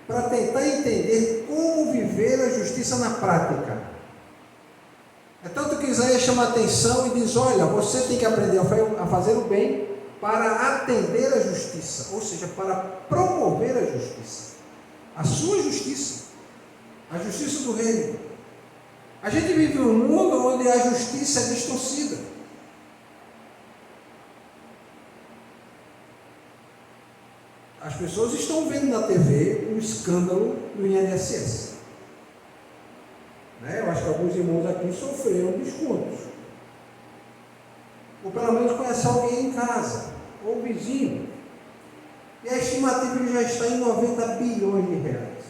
para tentar entender como viver a justiça na prática. É tanto que Isaías chama a atenção e diz: olha, você tem que aprender a fazer o bem para atender a justiça, ou seja, para promover a justiça, a sua justiça, a justiça do reino. A gente vive num mundo onde a justiça é distorcida. As pessoas estão vendo na TV o escândalo do INSS. Eu acho que alguns irmãos aqui sofreram descontos. Ou pelo menos conhece alguém em casa, ou vizinho. E a estimativa já está em 90 bilhões de reais.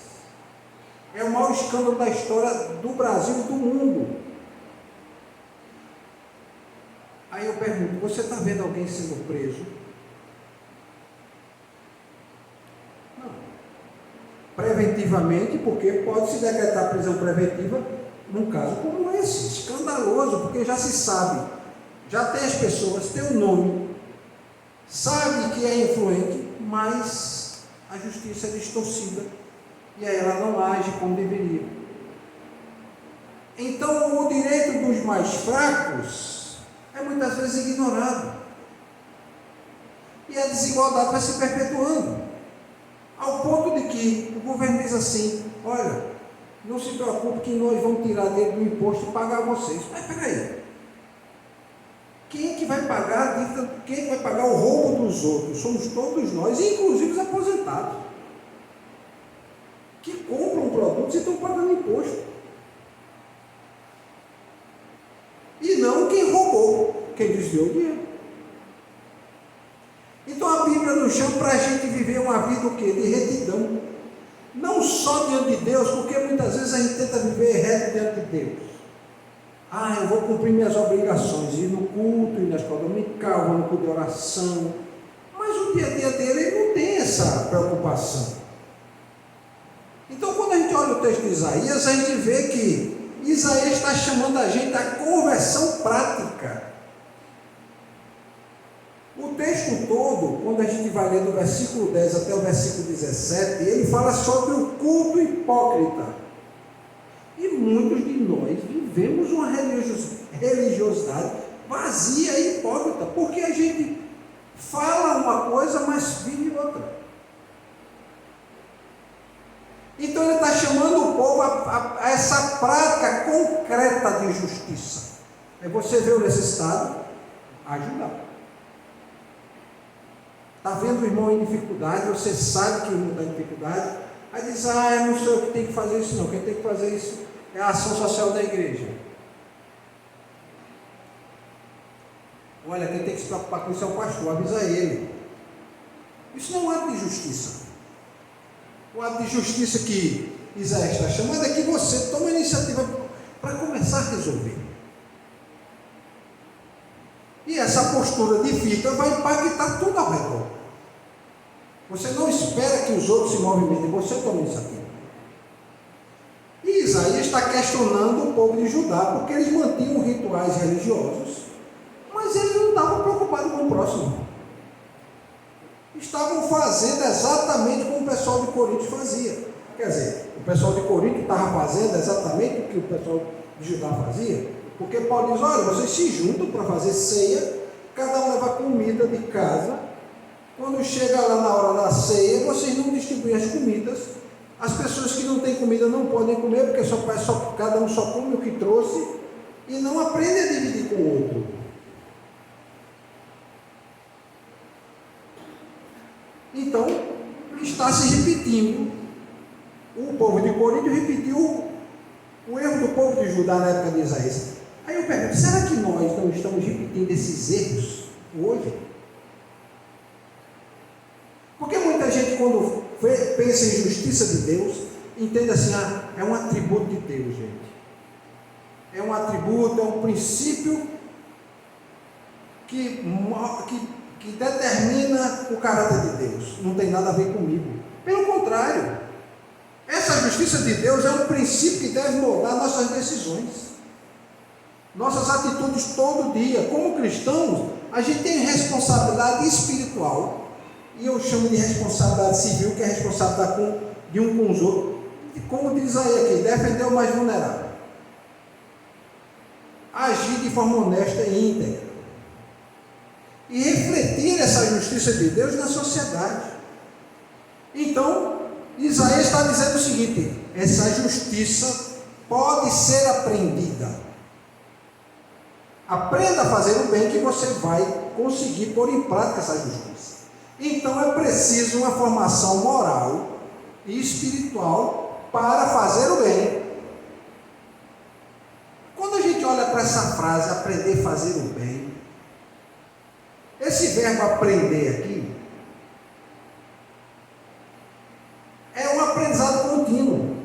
É o maior escândalo da história do Brasil e do mundo. Aí eu pergunto: você está vendo alguém sendo preso? Não. Preventivamente, porque pode se decretar prisão preventiva num caso como esse, escandaloso, porque já se sabe, já tem as pessoas, tem o nome, sabe que é influente, mas a justiça é distorcida e aí ela não age como deveria. Então o direito dos mais fracos é muitas vezes ignorado e a desigualdade vai se perpetuando, ao ponto de que o governo diz assim: olha, não se preocupe que nós vamos tirar dele do imposto e pagar vocês. Mas peraí, quem é que vai pagar a dívida? Quem é que vai pagar o roubo dos outros? Somos todos nós, inclusive os aposentados, que compram produtos e estão pagando imposto. E não quem roubou, quem desviou o dinheiro. Então a Bíblia nos chama para a gente viver uma vida o quê? De retidão. Não só diante de Deus, porque muitas vezes a gente tenta viver reto diante de Deus. Eu vou cumprir minhas obrigações, ir no culto, ir na escola dominical, vou no culto de oração. Mas o dia a dia dele, ele não tem essa preocupação. Então, quando a gente olha o texto de Isaías, a gente vê que Isaías está chamando a gente à conversão prática. O texto todo, quando a gente vai ler do versículo 10 até o versículo 17, ele fala sobre o culto hipócrita. E muitos de nós vivemos uma religiosidade vazia e hipócrita, porque a gente fala uma coisa, mas vive outra. Então ele está chamando o povo a essa prática concreta de justiça. Aí você vê o necessitado, ajudar. Está vendo o irmão em dificuldade, você sabe que o irmão está em dificuldade, aí diz: eu não sou eu que tenho que fazer isso não, quem tem que fazer isso é a ação social da igreja. Olha, quem tem que se preocupar com isso é o pastor, avisa ele. Isso não é um ato de justiça. O ato de justiça que Isaías está chamando é que você tome a iniciativa para começar a resolver. E essa postura de vida vai impactar tudo ao redor. Você não espera que os outros se movimentem, você toma a iniciativa. E Isaías está questionando o povo de Judá, porque eles mantinham rituais religiosos, mas eles não estavam preocupados com o próximo. Estavam fazendo exatamente como o pessoal de Corinto fazia. Quer dizer, o pessoal de Corinto estava fazendo exatamente o que o pessoal de Judá fazia, porque Paulo diz: olha, vocês se juntam para fazer ceia, cada um leva comida de casa, quando chega lá na hora da ceia, vocês não distribuem as comidas, as pessoas que não têm comida não podem comer, porque cada um só come o que trouxe, e não aprende a dividir com o outro. Então, está se repetindo. O povo de Corinto repetiu o erro do povo de Judá na época de Isaías. Aí eu pergunto: será que nós não estamos repetindo esses erros hoje? Porque muita gente, quando pensa em justiça de Deus, entende assim: é um atributo de Deus, gente. É um atributo, é um princípio que determina o caráter de Deus. Não tem nada a ver comigo. Pelo contrário, essa justiça de Deus é um princípio que deve moldar nossas decisões, nossas atitudes todo dia. Como cristãos, a gente tem responsabilidade espiritual e eu chamo de responsabilidade civil, que é responsabilidade de um com os outros. E como diz aí aqui, defender o mais vulnerável. Agir de forma honesta e íntegra. E refletir essa justiça de Deus na sociedade. Então, Isaías está dizendo o seguinte: essa justiça pode ser aprendida. Aprenda a fazer o bem, que você vai conseguir pôr em prática essa justiça. Então é preciso uma formação moral e espiritual para fazer o bem. Quando a gente olha para essa frase, aprender a fazer o bem, esse verbo aprender aqui é um aprendizado contínuo.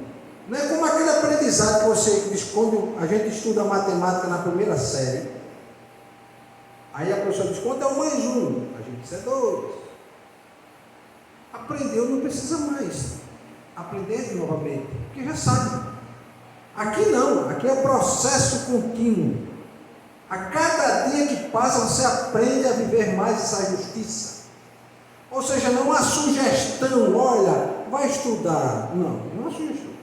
Não é como aquele aprendizado que você diz quando a gente estuda matemática na primeira série. Aí a professora diz: quanto é o mais um? A gente diz: é 2. Aprendeu, não precisa mais aprender novamente, porque já sabe. Aqui não, aqui é processo contínuo. A cada dia que passa você aprende a viver mais essa justiça. Ou seja, não há sugestão: olha, vai estudar. Não há sugestão.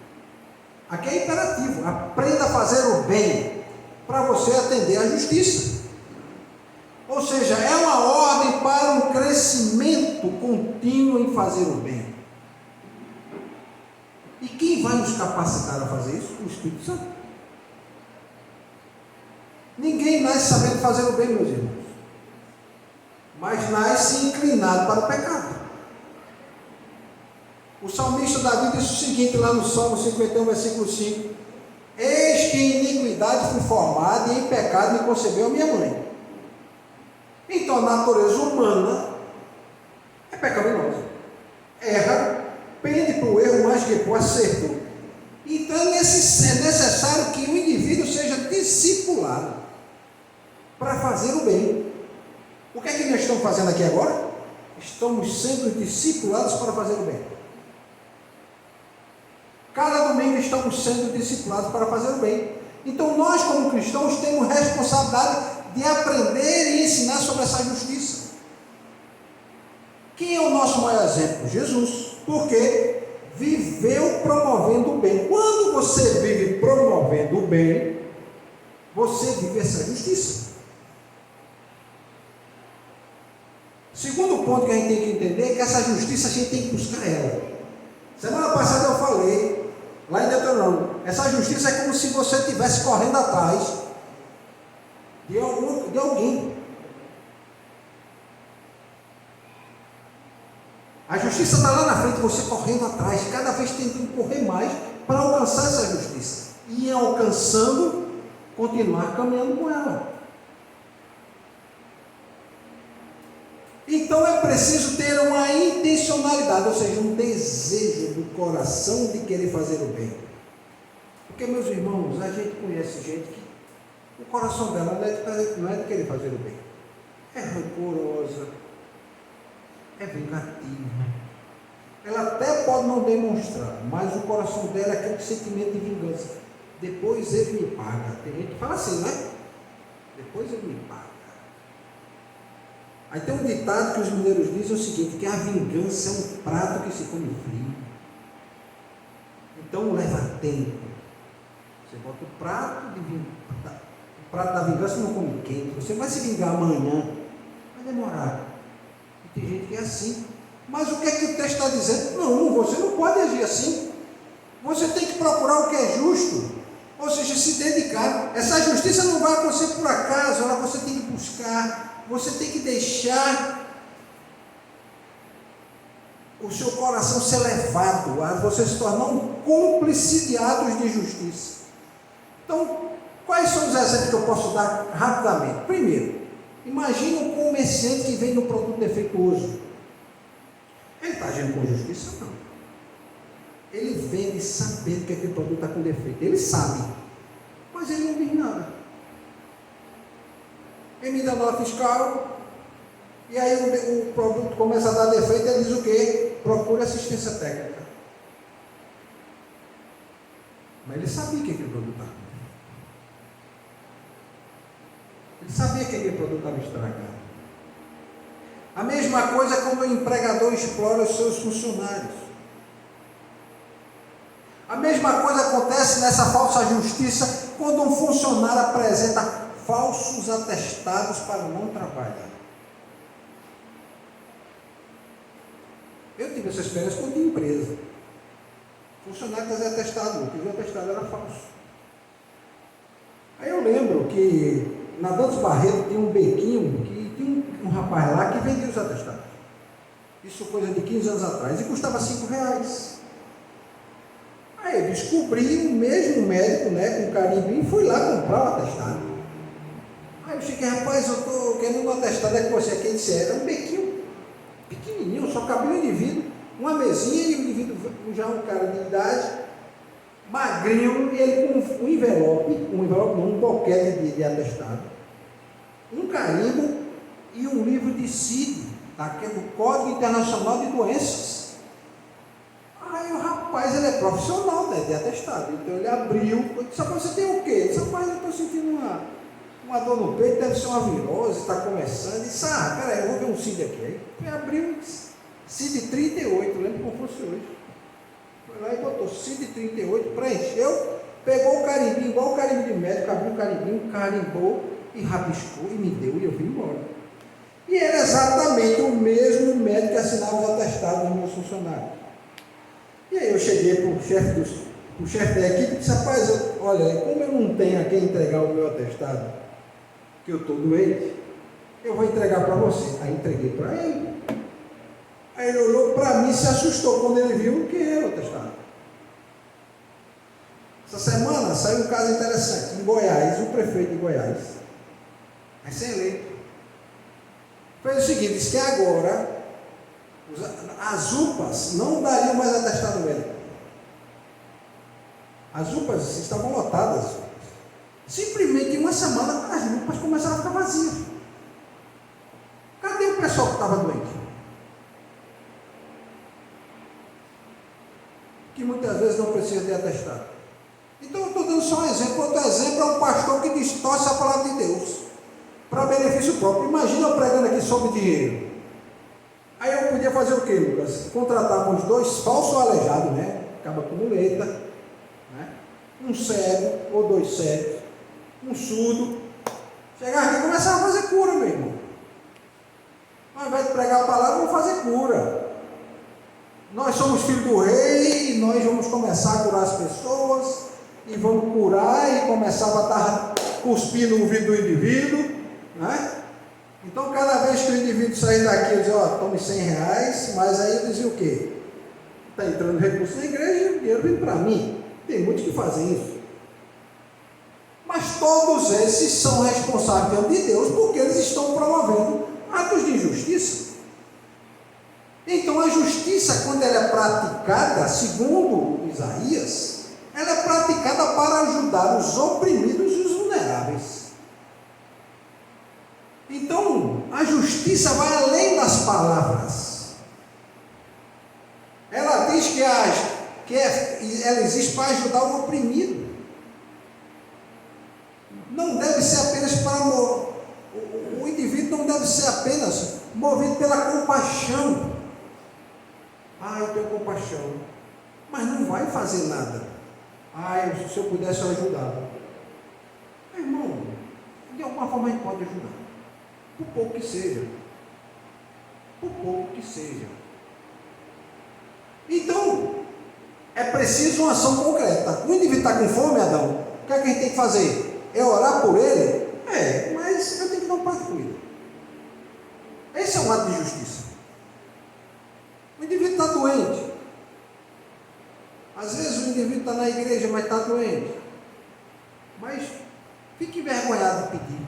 Aqui é imperativo: aprenda a fazer o bem para você atender à justiça. Ou seja, é uma ordem para um crescimento contínuo em fazer o bem. E quem vai nos capacitar a fazer isso? O Espírito Santo. Ninguém nasce sabendo fazer o bem, meus irmãos, mas nasce inclinado para o pecado. O salmista Davi disse o seguinte lá no Salmo 51, versículo 5: eis que em iniquidade fui formado, e em pecado me concebeu a minha mãe. Então a natureza humana é pecaminosa, erra, pende para o erro mais que para o acerto. Então é necessário que o indivíduo seja discipulado para fazer o bem. O que é que nós estamos fazendo aqui agora? Estamos sendo discipulados para fazer o bem. Cada domingo estamos sendo discipulados para fazer o bem. Então nós, como cristãos, temos responsabilidade de aprender e ensinar sobre essa justiça. Quem é o nosso maior exemplo? Jesus. Porque viveu promovendo o bem. Quando você vive promovendo o bem, você vive essa justiça. Segundo ponto que a gente tem que entender é que essa justiça a gente tem que buscar ela. Semana passada eu falei, lá em Deuteronômio, essa justiça é como se você estivesse correndo atrás de alguém. A justiça está lá na frente, você correndo atrás, cada vez tentando correr mais para alcançar essa justiça. E alcançando, continuar caminhando com ela. Então é preciso ter uma intencionalidade, ou seja, um desejo do coração de querer fazer o bem. Porque, meus irmãos, a gente conhece gente que o coração dela não é de querer fazer o bem. É rancorosa, é vingativa. Ela até pode não demonstrar, mas o coração dela é aquele sentimento de vingança. Depois ele me paga. Tem gente que fala assim, né? Depois ele me paga. Aí tem um ditado que os mineiros dizem o seguinte, que a vingança é um prato que se come frio. Então leva tempo. Você bota o prato da vingança não come quente. Você vai se vingar amanhã. Vai demorar. E tem gente que é assim. Mas o que é que o texto está dizendo? Não, você não pode agir assim. Você tem que procurar o que é justo. Ou seja, se dedicar. Essa justiça não vai acontecer por acaso. Você tem que buscar. Você tem que deixar o seu coração ser levado a você se tornar um cúmplice de atos de justiça. Então, quais são os exemplos que eu posso dar rapidamente? Primeiro, imagine um comerciante que vende um produto defeituoso. Ele está agindo com justiça? Não. Ele vende sabendo que aquele produto está com defeito. Ele sabe, mas ele não diz nada. Emite a nota fiscal, e aí o produto começa a dar defeito, ele diz o quê? Procura assistência técnica. Mas ele sabia que aquele produto estava. Ele sabia que aquele produto estava estragado. A mesma coisa quando o empregador explora os seus funcionários. A mesma coisa acontece nessa falsa justiça quando um funcionário apresenta falsos atestados para não trabalhar. Eu tive essa experiência quando tinha empresa. O funcionário fazia atestado, o atestado era falso. Aí eu lembro que na Dantas Barreto tinha um bequinho, que tinha um rapaz lá que vendia os atestados. Isso coisa de 15 anos atrás, e custava R$5. Aí eu descobri o mesmo médico, né, com carimbinho, e fui lá comprar o atestado. Aí eu cheguei, rapaz, eu estou querendo um atestado, é que você aqui disse, era um bequinho pequenininho, só cabia um indivíduo, uma mesinha e um indivíduo, já um cara de idade, magrinho, ele com um envelope não, um boquete de atestado, um carimbo e um livro de CID, do Código Internacional de Doenças. Aí o rapaz, ele é profissional, né, de atestado, então ele abriu, eu disse, você tem o quê? Ele disse, rapaz, eu estou sentindo uma dor no peito, deve ser uma virose, está começando. Ele disse, peraí, eu vou ver um CID aqui. Aí ele abriu CID 38, lembro como fosse hoje. Foi lá e botou CID 38, preencheu, pegou o carimbinho, igual o carimbo de médico, abriu o carimbinho, carimbou e rabiscou e me deu e eu vim embora. E era exatamente o mesmo médico que assinava os atestados dos meus funcionários. E aí eu cheguei para o chefe da equipe e disse, rapaz, olha, como eu não tenho a quem entregar o meu atestado, que eu estou doente, eu vou entregar para você. Aí entreguei para ele. Aí ele olhou para mim e se assustou quando ele viu que era o atestado. Essa semana saiu um caso interessante. Em Goiás, o prefeito de Goiás, recém-eleito, fez o seguinte, disse que agora as UPAs não dariam mais atestado médico. As UPAs estavam lotadas. Simplesmente em uma semana as UPAs começaram a ficar vazias. Cadê o pessoal que estava doente? Que muitas vezes não precisa de atestado. Então eu estou dando só um exemplo. Outro exemplo é um pastor que distorce a palavra de Deus para benefício próprio. Imagina eu pregando aqui sobre dinheiro. Aí eu podia fazer o que, Lucas? Contratarmos 2 falsos aleijados, né? Acaba com muleta, né? Um cego ou 2 cegos, um surdo. Chegar aqui e começar a fazer cura, meu irmão. Ao invés de pregar a palavra, vamos fazer cura. Nós somos filhos do rei e nós vamos começar a curar as pessoas e vamos curar e começar a botar cuspir no ouvido do indivíduo, né? Então, cada vez que o indivíduo sair daqui, eu dizia, tome R$100, mas aí eu dizia o quê? Está entrando recurso na igreja e o dinheiro vem para mim. Tem muitos que fazem isso. Mas todos esses são responsáveis diante de Deus porque eles estão promovendo atos de injustiça. Então, a justiça, quando ela é praticada, segundo Isaías, ela é praticada para ajudar os oprimidos e os vulneráveis. Então, a justiça vai além das palavras. Ela diz que ela existe para ajudar o oprimido. Não deve ser apenas para o indivíduo não deve ser apenas movido pela compaixão. Eu tenho compaixão, mas não vai fazer nada. Se eu pudesse, eu ajudava. Meu irmão, de alguma forma a gente pode ajudar. Por pouco que seja. Por pouco que seja. Então, é preciso uma ação concreta. O indivíduo está com fome, Adão. O que é que a gente tem que fazer? É orar por ele? Mas eu tenho que dar um prato de comida. Esse é um ato de justiça. O indivíduo está doente. Às vezes o indivíduo está na igreja, mas está doente. Mas fica envergonhado de pedir.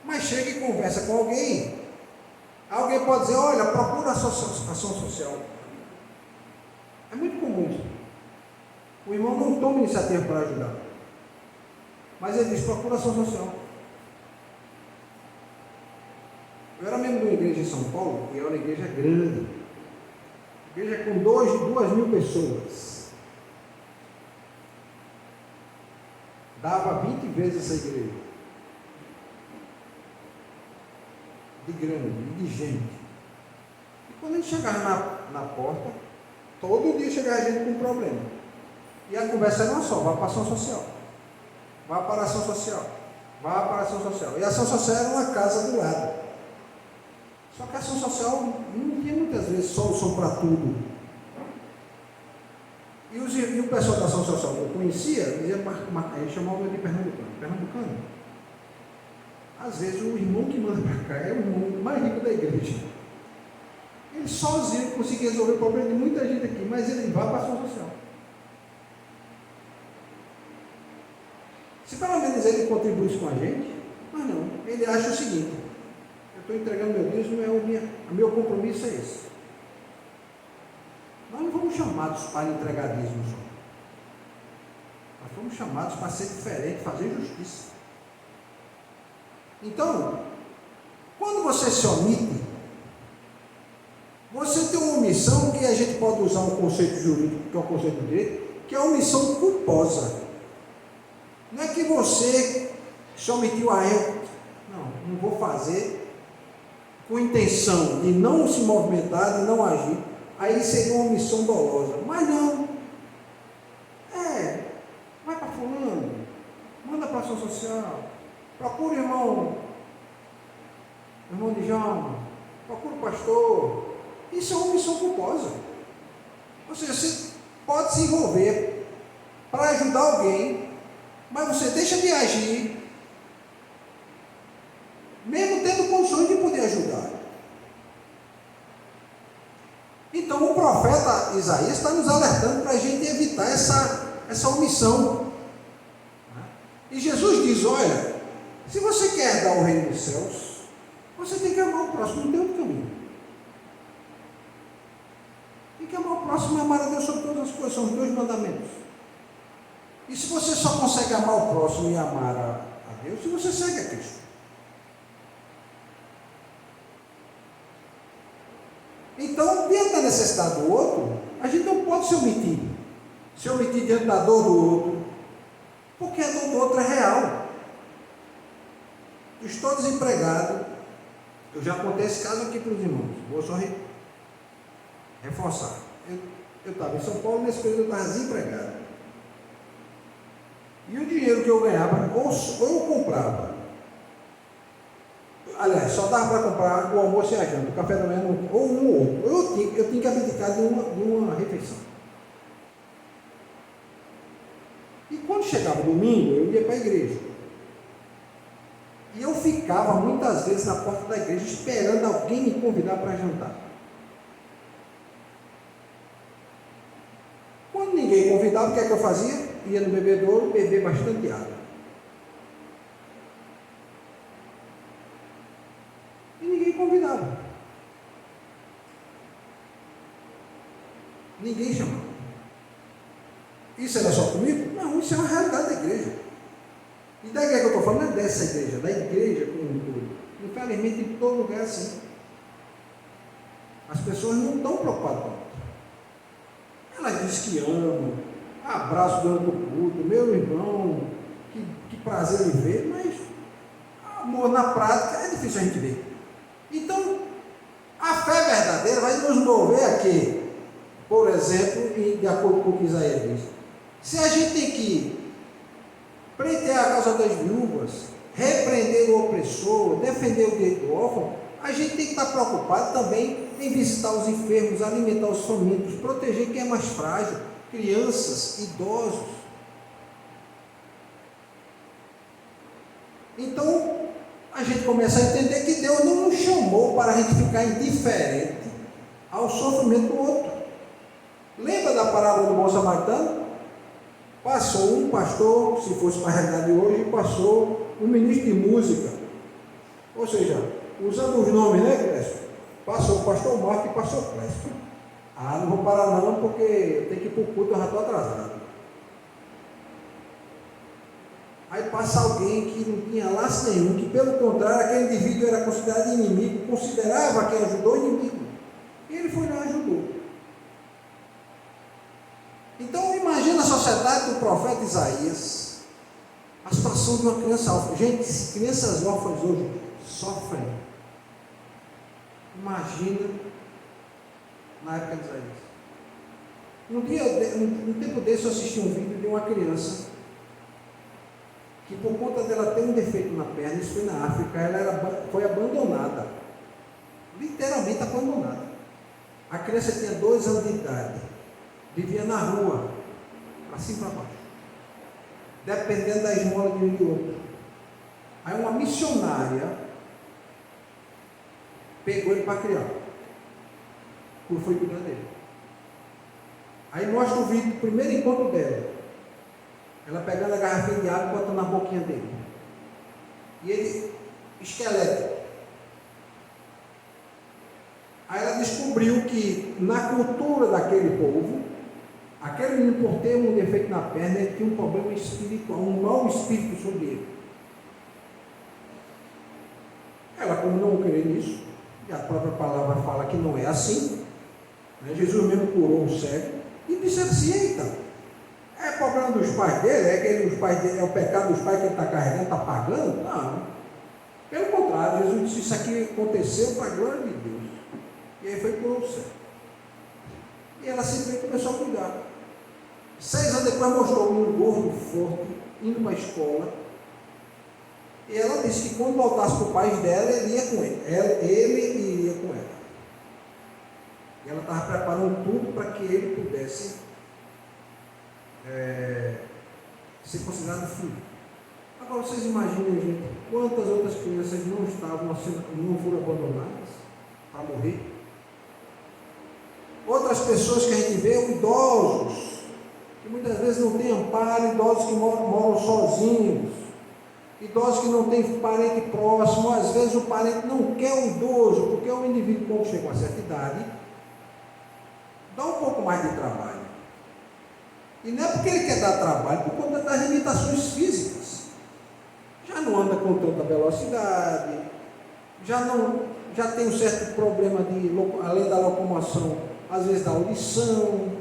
Mas chega e conversa com alguém. Alguém pode dizer, olha, procura ação social. É muito comum. O irmão não toma iniciativa para ajudar. Mas ele diz, procura ação social. Eu era membro de uma igreja em São Paulo, que é uma igreja grande. Igreja com 2.000 pessoas. Dava 20 vezes essa igreja. de grande, de gente. E quando a gente chegava na porta, todo dia chegava gente com um problema. E a conversa era uma só: vai para a ação social. Vai para a ação social. Vai para a ação social. E a ação social era uma casa do lado. Só que a ação social não tinha muitas vezes solução para tudo. E o pessoal da ação social que eu conhecia, eles chamavam de pernambucano. Às vezes o irmão que manda para cá é o irmão mais rico da igreja. Ele sozinho conseguia resolver o problema de muita gente aqui, mas ele vai para a ação social. Se pelo menos ele contribuísse com a gente, mas não, ele acha o seguinte: eu estou entregando meu dízimo, o meu compromisso é esse. Nós não fomos chamados para entregar dízimo só. Nós fomos chamados para ser diferente, fazer justiça. Então, quando você se omite, você tem uma omissão que a gente pode usar um conceito jurídico, que é o conceito do direito, que é a omissão culposa. Não é que você se omitiu a eu, não vou fazer com intenção de não se movimentar, de não agir, aí seria uma omissão dolosa. Mas não. Vai para fulano, manda para a ação social, procura irmão de João, procura o pastor. Isso é uma omissão culposa. Ou seja, você pode se envolver para ajudar alguém, mas você deixa de agir, mesmo tendo condições de poder ajudar. Então o profeta Isaías está nos alertando para a gente evitar essa omissão. E Jesus diz: olha, se você quer dar o reino dos céus, você tem que amar o próximo, não tem outro caminho. Tem que amar o próximo e amar a Deus sobre todas as coisas, são os 2 mandamentos. E se você só consegue amar o próximo e amar a Deus, se você segue a Cristo. Então, diante da necessidade do outro, a gente não pode se omitir. Se omitir diante da dor do outro, porque a dor do outro é real. Eu estou desempregado. Eu já contei esse caso aqui para os irmãos. Vou só reforçar. Eu estava em São Paulo, nesse período eu estava desempregado. E o dinheiro que eu ganhava, ou eu comprava. Aliás, só dava para comprar o almoço e a janta, o café da manhã, ou um ou outro. Eu tinha que abdicar de uma refeição. E quando chegava domingo, eu ia para a igreja. E eu ficava muitas vezes na porta da igreja esperando alguém me convidar para jantar. Quando ninguém convidava, o que é que eu fazia? Ia no bebedouro beber bastante água. E ninguém convidava. Ninguém chamava. Isso era só comigo? Não, isso é uma realidade da igreja. E da igreja que eu estou falando não é dessa igreja, da igreja como um todo. Infelizmente, em todo lugar é assim. As pessoas não estão preocupadas com isso. Elas dizem que amam, abraço durante o culto, meu irmão, que prazer em ver, mas amor na prática é difícil a gente ver. Então, a fé verdadeira vai nos mover aqui, por exemplo, de acordo com o que Isaías diz. Se a gente tem que pleitear a causa das viúvas, repreender o opressor, defender o direito do órfão, a gente tem que estar preocupado também em visitar os enfermos, alimentar os famintos, proteger quem é mais frágil, crianças, idosos. Então, a gente começa a entender que Deus não nos chamou para a gente ficar indiferente ao sofrimento do outro. Lembra da parábola do bom samaritano? Passou um pastor, se fosse para a realidade de hoje, passou um ministro de música. Ou seja, usando os nomes, né, Clécio? Passou o pastor Marco e passou o Clécio. Não vou parar não, porque eu tenho que ir para o culto, eu já estou atrasado. Aí passa alguém que não tinha laço nenhum, que pelo contrário, aquele indivíduo era considerado inimigo, considerava quem ajudou inimigo. E ele foi lá e ajudou. Então imagina a sociedade do profeta Isaías, a situação de uma criança órfã. Gente, crianças órfãs hoje sofrem. Imagina na época de Isaías. Um tempo desse eu assisti um vídeo de uma criança que, por conta dela ter um defeito na perna, isso foi na África, foi abandonada, literalmente abandonada. A criança tinha 2 anos de idade, vivia na rua, para cima e para baixo, dependendo da esmola de um e outro. Aí uma missionária pegou ele para criar, foi cuidar dele. Aí mostra o vídeo do primeiro encontro dela, ela pegando a garrafinha de água e botando na boquinha dele, e ele esquelético. Aí ela descobriu que na cultura daquele povo, aquele menino, por ter um defeito na perna, ele tinha um problema espiritual, um mau espírito sobre ele. Ela, como não crê nisso, e a própria palavra fala que não é assim, né? Jesus mesmo curou o cego e disse assim: eita, é problema dos pais dele? É o pecado dos pais que ele está carregando, está pagando? Não. Pelo contrário, Jesus disse: isso aqui aconteceu para a glória de Deus. E aí foi curou o cego. E ela simplesmente começou a cuidar. 6 anos depois mostrou um menino gordo, forte, indo para a escola. E ela disse que quando voltasse para o país dela, ele ia com ele. Ele iria com ela. E ela estava preparando tudo para que ele pudesse ser considerado filho. Agora vocês imaginem, gente, quantas outras crianças não foram abandonadas para morrer? Outras pessoas que a gente vê, idosos, que muitas vezes não têm amparo, idosos que moram sozinhos, idosos que não têm parente próximo. Às vezes o parente não quer o idoso, porque o indivíduo, quando chega a uma certa idade, dá um pouco mais de trabalho. E não é porque ele quer dar trabalho, por conta das limitações físicas. Já não anda com tanta velocidade, já tem um certo problema além da locomoção, às vezes da audição.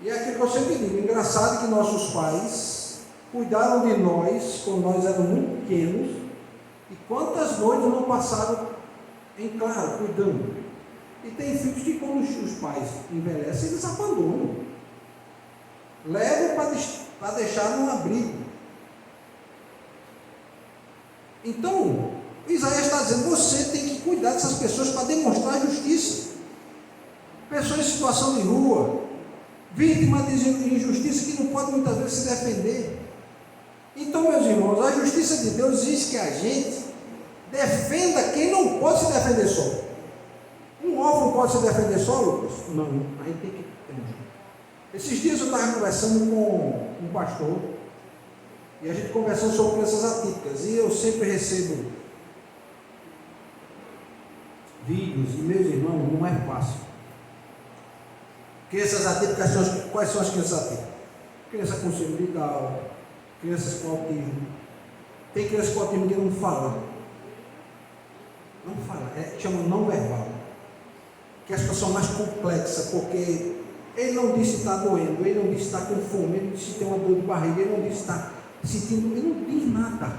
E é aquilo que eu sempre digo: engraçado que nossos pais cuidaram de nós quando nós éramos muito pequenos, e quantas noites não passaram em claro, cuidando. E tem filhos que, quando os pais envelhecem, eles abandonam, levam para deixar num abrigo. Então, Isaías está dizendo: você tem que cuidar dessas pessoas para demonstrar justiça. Pessoas em situação de rua, vítima de injustiça, que não pode muitas vezes se defender. Então, meus irmãos, a justiça de Deus diz que a gente defenda quem não pode se defender só. Um órfão pode se defender só, Lucas? Não, aí tem que ter. Esses dias eu estava conversando com um pastor, e a gente conversando sobre crianças atípicas, e eu sempre recebo vídeos, e meus irmãos, não é fácil. Crianças atípicas, quais são as crianças atípicas? Criança com síndrome de Down, crianças com autismo. Tem crianças com autismo que não falam. Não fala, chama não verbal. Que é a situação mais complexa, porque ele não disse que está doendo, ele não disse que está com fome, ele não disse que tem uma dor de barriga, ele não disse que está sentindo, ele não diz nada.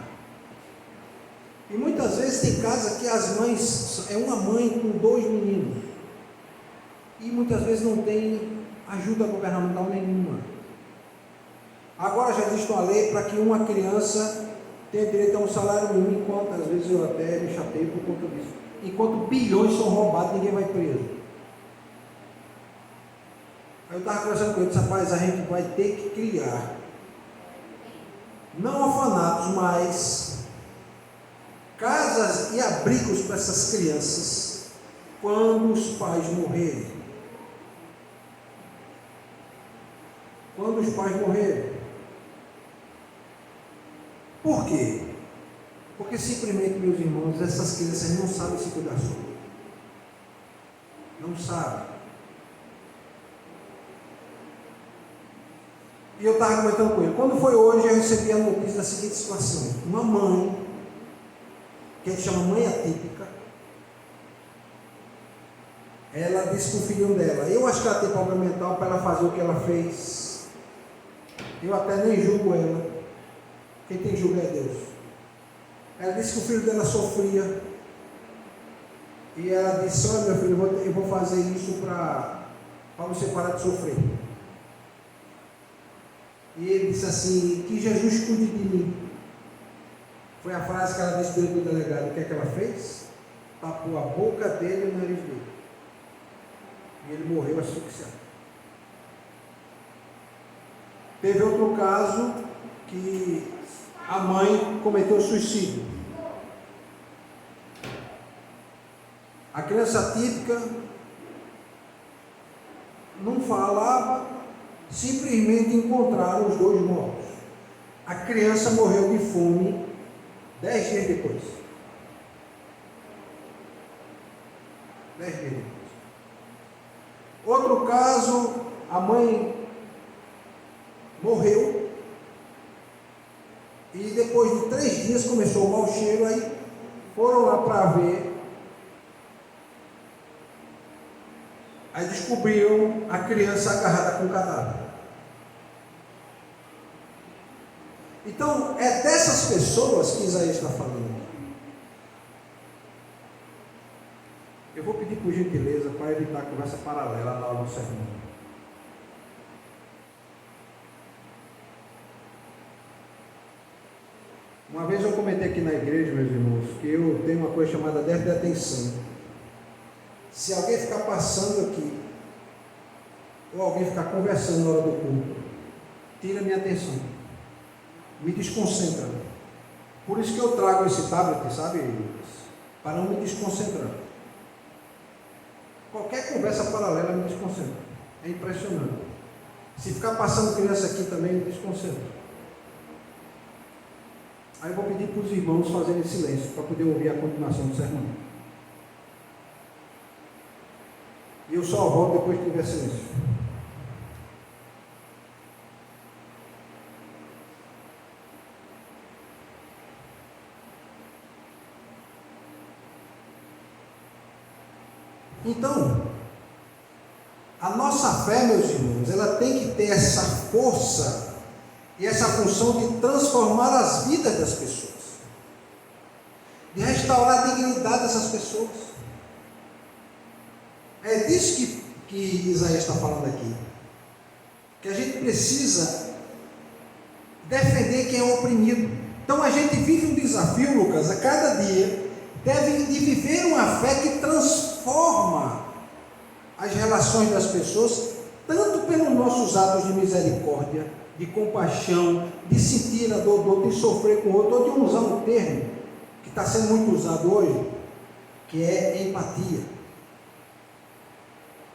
E muitas vezes tem casa que as mães, é uma mãe com 2 meninos, e muitas vezes não tem ajuda governamental nenhuma. Agora já existe uma lei para que uma criança tenha direito a um salário mínimo, enquanto às vezes eu até me chateio por conta disso. Enquanto bilhões são roubados, ninguém vai preso. Aí eu estava conversando com ele: disse, rapaz, a gente vai ter que criar, não orfanatos, mas casas e abrigos para essas crianças quando os pais morrerem. Quando os pais morrerem. Por quê? Porque simplesmente, meus irmãos, essas crianças não sabem se cuidar só. Não sabem. E eu estava comentando com ele. Quando foi hoje, eu recebi a notícia da seguinte situação: uma mãe, que a gente chama mãe atípica, ela disse para o filhinho dela: eu acho que ela tem problema mental para ela fazer o que ela fez. Eu até nem julgo ela. Quem tem que julgar é Deus. Ela disse que o filho dela sofria E ela disse: olha, meu filho, eu vou fazer isso para você parar de sofrer. E ele disse assim: que Jesus cuide de mim. Foi a frase que ela disse para o delegado. O que é que ela fez? Tapou a boca dele e o nariz dele. E ele morreu asfixiado. Teve outro caso que a mãe cometeu suicídio. A criança típica não falava, simplesmente encontraram os dois mortos. A criança morreu de fome 10 dias depois. 10 dias depois. Outro caso, a mãe morreu e depois de 3 dias começou o mau cheiro, aí foram lá para ver, aí descobriram a criança agarrada com o cadáver. Então, é dessas pessoas que Isaías está falando. Eu vou pedir por gentileza para evitar conversa paralela na aula do sermão. Uma vez eu comentei aqui na igreja, meus irmãos, que eu tenho uma coisa chamada déficit de atenção. Se alguém ficar passando aqui, ou alguém ficar conversando na hora do culto, tira minha atenção, me desconcentra. Por isso que eu trago esse tablet, sabe, para não me desconcentrar. Qualquer conversa paralela me desconcentra. É impressionante. Se ficar passando criança aqui também me desconcentra. Aí eu vou pedir para os irmãos fazerem silêncio, para poder ouvir a continuação do sermão. E eu só volto depois que tiver silêncio. Então, a nossa fé, meus irmãos, ela tem que ter essa força e essa função de transformar as vidas das pessoas, de restaurar a dignidade dessas pessoas. É disso que Isaías está falando aqui, que a gente precisa defender quem é oprimido. Então a gente vive um desafio, Lucas, a cada dia, de viver uma fé que transforma as relações das pessoas, tanto pelos nossos atos de misericórdia, de compaixão, de sentir a dor do outro, de sofrer com o outro, ou de usar um termo que está sendo muito usado hoje, que é empatia.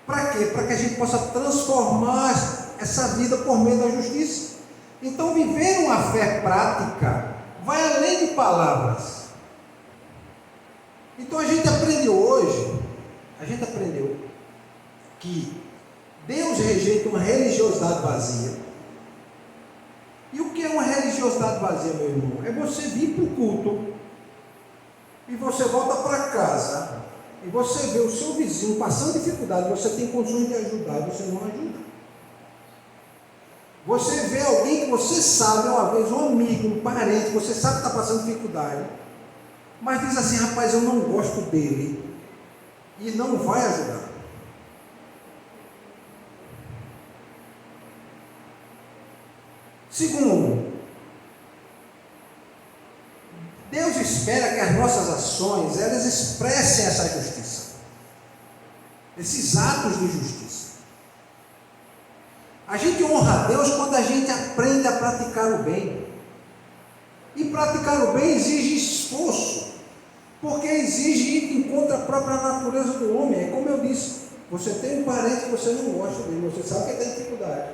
Para quê? Para que a gente possa transformar essa vida por meio da justiça. Então, viver uma fé prática vai além de palavras. Então, a gente aprendeu que Deus rejeita uma religiosidade vazia. E o que é uma religiosidade vazia, meu irmão? É você vir para o culto e você volta para casa e você vê o seu vizinho passando dificuldade, você tem condições de ajudar e você não ajuda. Você vê alguém que você sabe, uma vez, um amigo, um parente, você sabe que está passando dificuldade, mas diz assim: rapaz, eu não gosto dele, e não vai ajudar. Segundo, Deus espera que as nossas ações, elas expressem essa justiça, esses atos de justiça. A gente honra a Deus quando a gente aprende a praticar o bem. E praticar o bem exige esforço, porque exige ir em contra a própria natureza do homem. É como eu disse, você tem um parente que você não gosta dele, você sabe que ele tem dificuldade.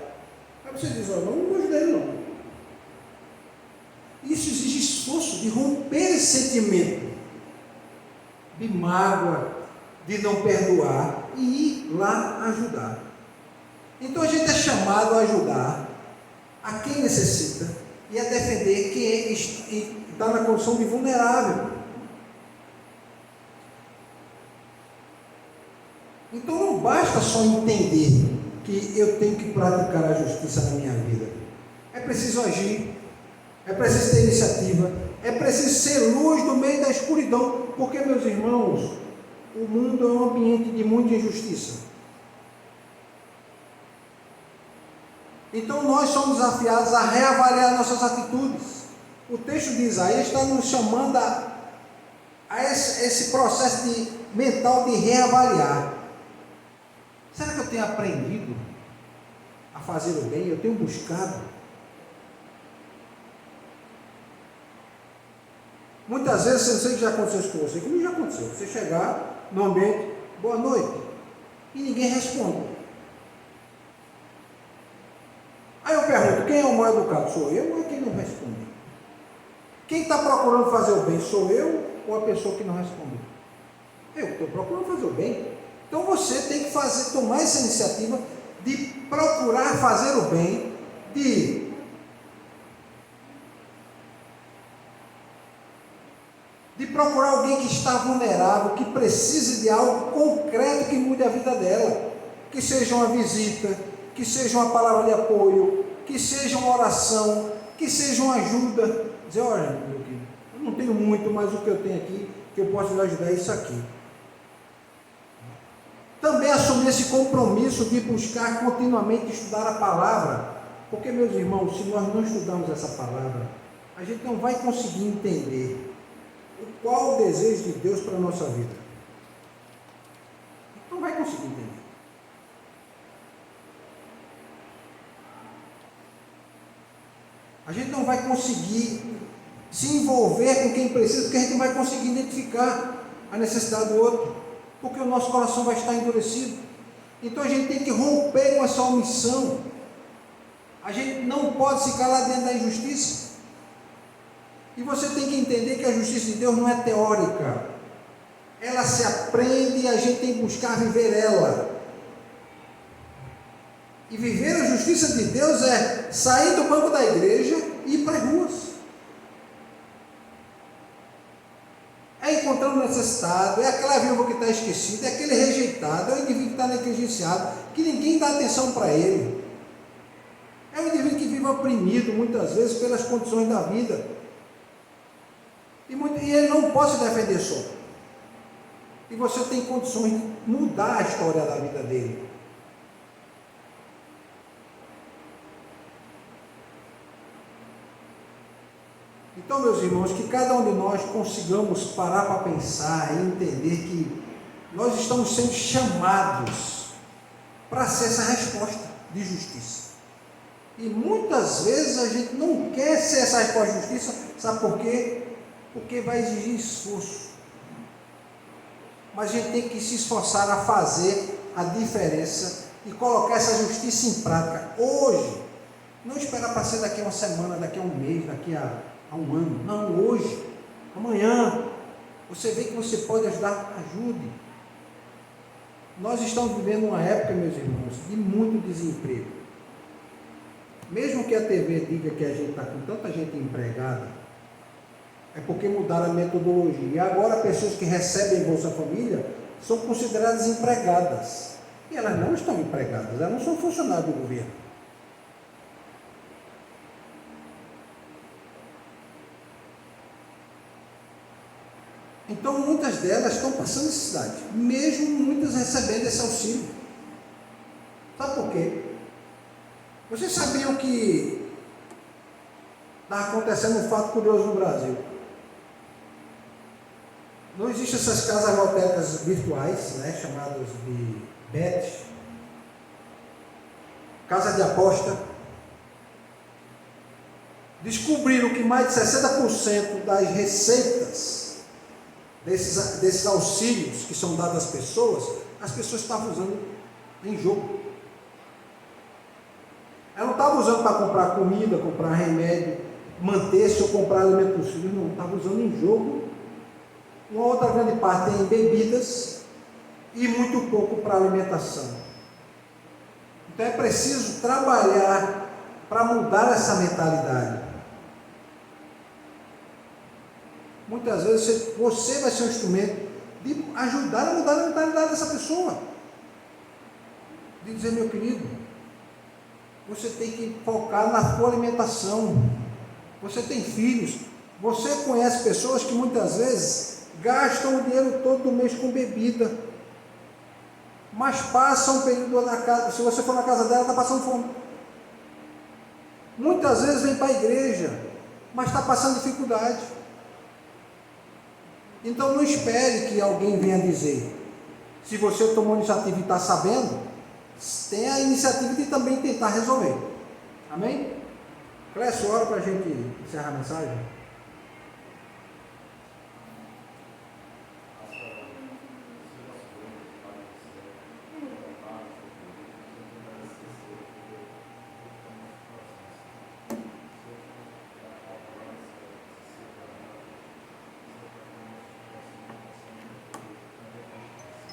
Aí você diz: olha, eu não gosto dele não. Isso exige esforço de romper esse sentimento de mágoa, de não perdoar e ir lá ajudar. Então a gente é chamado a ajudar a quem necessita e a defender quem está na condição de vulnerável. Então não basta só entender que eu tenho que praticar a justiça na minha vida. É preciso agir, é preciso ter iniciativa, é preciso ser luz no meio da escuridão, porque, meus irmãos, o mundo é um ambiente de muita injustiça. Então nós somos desafiados a reavaliar nossas atitudes. O texto de Isaías está nos chamando a esse processo mental de reavaliar. Será que eu tenho aprendido a fazer o bem? Eu tenho buscado? Muitas vezes, eu sei que já aconteceu isso com você, comigo já aconteceu. Você chegar no ambiente, boa noite, e ninguém responde. Aí eu pergunto, quem é o mal educado? Sou eu ou é quem não responde? Quem está procurando fazer o bem, sou eu ou a pessoa que não respondeu? Eu estou procurando fazer o bem. Então você tem que tomar essa iniciativa de procurar fazer o bem, de procurar alguém que está vulnerável, que precise de algo concreto que mude a vida dela, que seja uma visita, que seja uma palavra de apoio, que seja uma oração, que seja uma ajuda. Dizer, olha, meu querido, eu não tenho muito, mas o que eu tenho aqui, que eu posso lhe ajudar é isso aqui. Também assumir esse compromisso de buscar continuamente estudar a palavra, porque, meus irmãos, se nós não estudarmos essa palavra, a gente não vai conseguir entender qual o desejo de Deus para a nossa vida. Não vai conseguir entender. A gente não vai conseguir se envolver com quem precisa, porque a gente não vai conseguir identificar a necessidade do outro, porque o nosso coração vai estar endurecido. Então a gente tem que romper com essa omissão. A gente não pode se calar dentro da injustiça. E você tem que entender que a justiça de Deus não é teórica. Ela se aprende e a gente tem que buscar viver ela. E viver a justiça de Deus é sair do banco da igreja e ir para as ruas. É encontrar o necessitado, é aquela viúva que está esquecida, é aquele rejeitado, é o indivíduo que está negligenciado, que ninguém dá atenção para ele. É o indivíduo que vive oprimido, muitas vezes, pelas condições da vida. E ele não pode se defender só. E você tem condições de mudar a história da vida dele. Então, meus irmãos, que cada um de nós consigamos parar para pensar e entender que nós estamos sendo chamados para ser essa resposta de justiça. E muitas vezes a gente não quer ser essa resposta de justiça, sabe por quê? Porque vai exigir esforço. Mas a gente tem que se esforçar a fazer a diferença e colocar essa justiça em prática hoje. Não esperar para ser daqui a uma semana, daqui a um mês, daqui a um ano. Não, hoje, amanhã. Você vê que você pode ajudar, ajude. Nós estamos vivendo uma época, meus irmãos, de muito desemprego. Mesmo que a TV diga que a gente está com tanta gente empregada, é porque mudaram a metodologia. E agora pessoas que recebem Bolsa Família são consideradas empregadas. E elas não estão empregadas, elas não são funcionários do governo. Então muitas delas estão passando necessidade, mesmo muitas recebendo esse auxílio. Sabe por quê? Vocês sabiam que está acontecendo um fato curioso no Brasil? Não existem essas casas lotéricas virtuais, né, chamadas de bets, casa de aposta. Descobriram que mais de 60% das receitas desses auxílios que são dados às pessoas, as pessoas estavam usando em jogo. Ela não estava usando para comprar comida, comprar remédio, manter-se ou comprar alimento para os filhos, não, estava usando em jogo. Uma outra grande parte em bebidas e muito pouco para alimentação. Então é preciso trabalhar para mudar essa mentalidade. Muitas vezes você vai ser um instrumento de ajudar a mudar a mentalidade dessa pessoa. De dizer, meu querido, você tem que focar na sua alimentação. Você tem filhos. Você conhece pessoas que muitas vezes gastam o dinheiro todo do mês com bebida, mas passam um período na casa, se você for na casa dela, está passando fome. Muitas vezes vem para a igreja, mas está passando dificuldade. Então não espere que alguém venha dizer. Se você tomou iniciativa e está sabendo, tenha a iniciativa de também tentar resolver. Amém? Clécio, ora para a gente encerrar a mensagem.